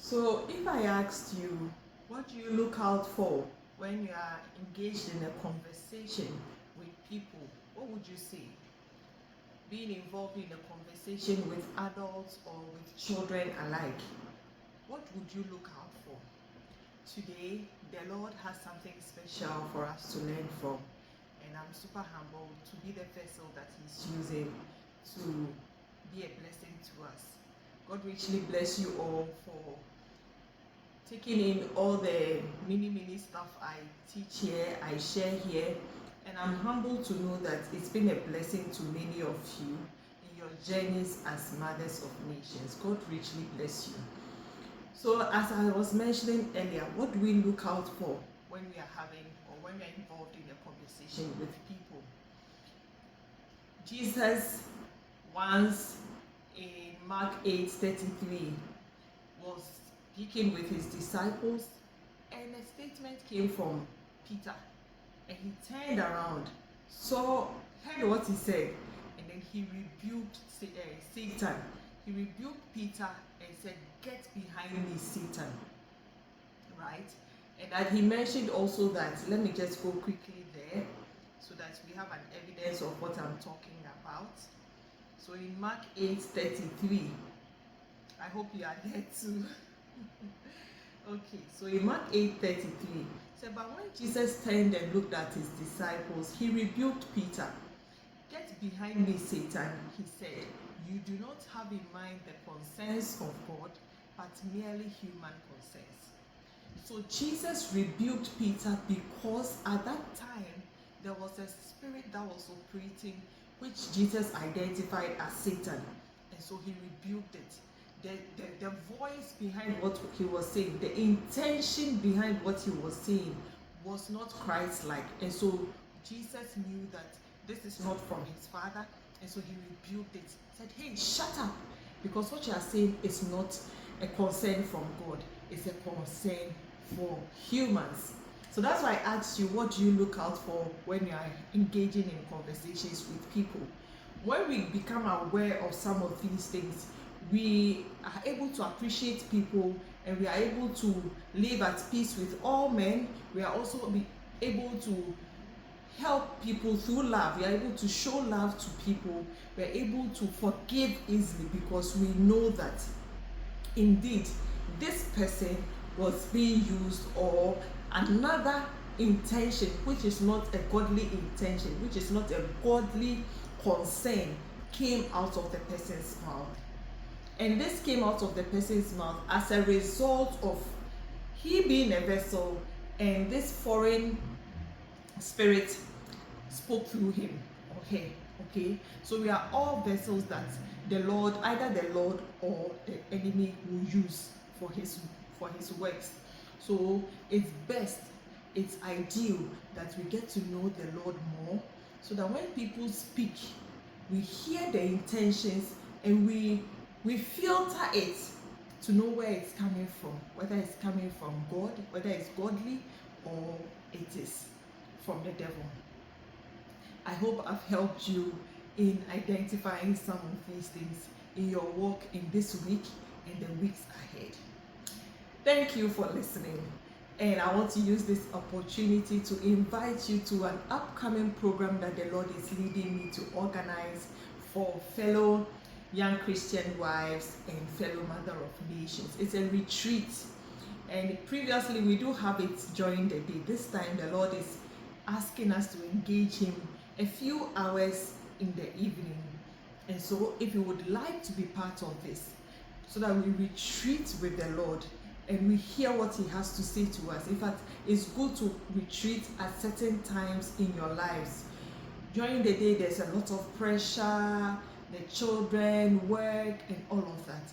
So if I asked you, what do you look out for when you are engaged in a conversation with people, what would you say? Being involved in a conversation with adults or with children alike, what would you look out for? Today, the Lord has something special for us to learn from, and I'm super humbled to be the vessel that He's using to be a blessing to us. God richly bless you all for taking in all the mini stuff I teach here, I share here, and I'm humbled to know that it's been a blessing to many of you in your journeys as mothers of nations. God richly bless you. So as I was mentioning earlier, what do we look out for when we are having or when we are involved in a conversation with people? Jesus once in Mark 8:33 was speaking with his disciples, and a statement came from Peter, and he turned around, heard what he said, and then he rebuked Satan. He rebuked Peter and said, "Get behind me, Satan." Right? And that he mentioned also that, let me just go quickly there so that we have an evidence of what I'm talking about. So in Mark 8:33, I hope you are there too. Okay, so in Mark 8:33, so but when Jesus turned and looked at his disciples, he rebuked Peter. "Get behind me, Satan," he said. "You do not have in mind the concerns of God, but merely human concerns." So Jesus rebuked Peter because at that time there was a spirit that was operating, which Jesus identified as Satan, and so he rebuked it. The voice behind what he was saying, the intention behind what he was saying was not Christ-like, and so Jesus knew that this is not from his Father, and so he rebuked it, said, "Hey, shut up, because what you are saying is not a concern from God, it's a concern for humans." So that's why I asked you, what do you look out for when you are engaging in conversations with people? When we become aware of some of these things, we are able to appreciate people, and we are able to live at peace with all men. We are also able to help people through love. We are able to show love to people. We are able to forgive easily because we know that indeed this person was being used, or another intention which is not a godly intention, which is not a godly concern, came out of the person's mouth. And this came out of the person's mouth as a result of he being a vessel, and this foreign spirit spoke through him. Okay. So we are all vessels that the Lord, either the Lord or the enemy, will use for his works. So it's best, it's ideal that we get to know the Lord more, so that when people speak, we hear the intentions, and we filter it to know where it's coming from, whether it's coming from God, whether it's godly, or it is from the devil. I hope I've helped you in identifying some of these things in your walk in this week and the weeks ahead. Thank you for listening, and I want to use this opportunity to invite you to an upcoming program that the Lord is leading me to organize for fellow young Christian wives and fellow mother of nations. It's a retreat, and previously we do have it during the day. This time the Lord is asking us to engage him a few hours in the evening, and so if you would like to be part of this, so that we retreat with the Lord and we hear what he has to say to us. In fact, it's good to retreat at certain times in your lives. During the day there's a lot of pressure, the children, work, and all of that,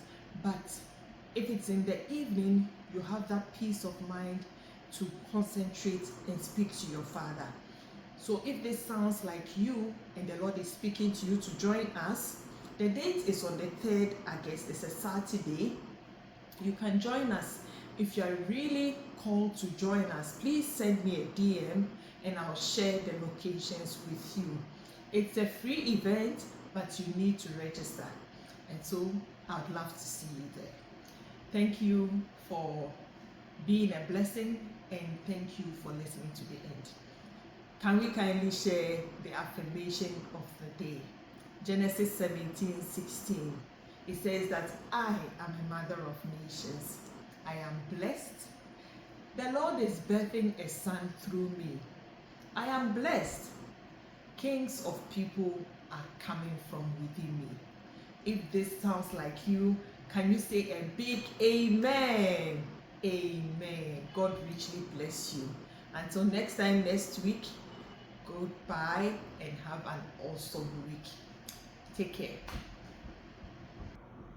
but if it's in the evening, you have that peace of mind to concentrate and speak to your Father. So if this sounds like you and the Lord is speaking to you to join us, the date is on the 3rd August. It's a Saturday. You can join us. If you are really called to join us, please send me a DM and I'll share the locations with you. It's a free event, but you need to register, and so I'd love to see you there. Thank you for being a blessing, and thank you for listening to the end. Can we kindly share the affirmation of the day? Genesis 17:16. It says that I am a mother of nations. I am blessed. The Lord is birthing a son through me. I am blessed. Kings of people are coming from within me. If this sounds like you, can you say a big amen? Amen. God richly bless you. Until next time, next week, goodbye and have an awesome week. Take care.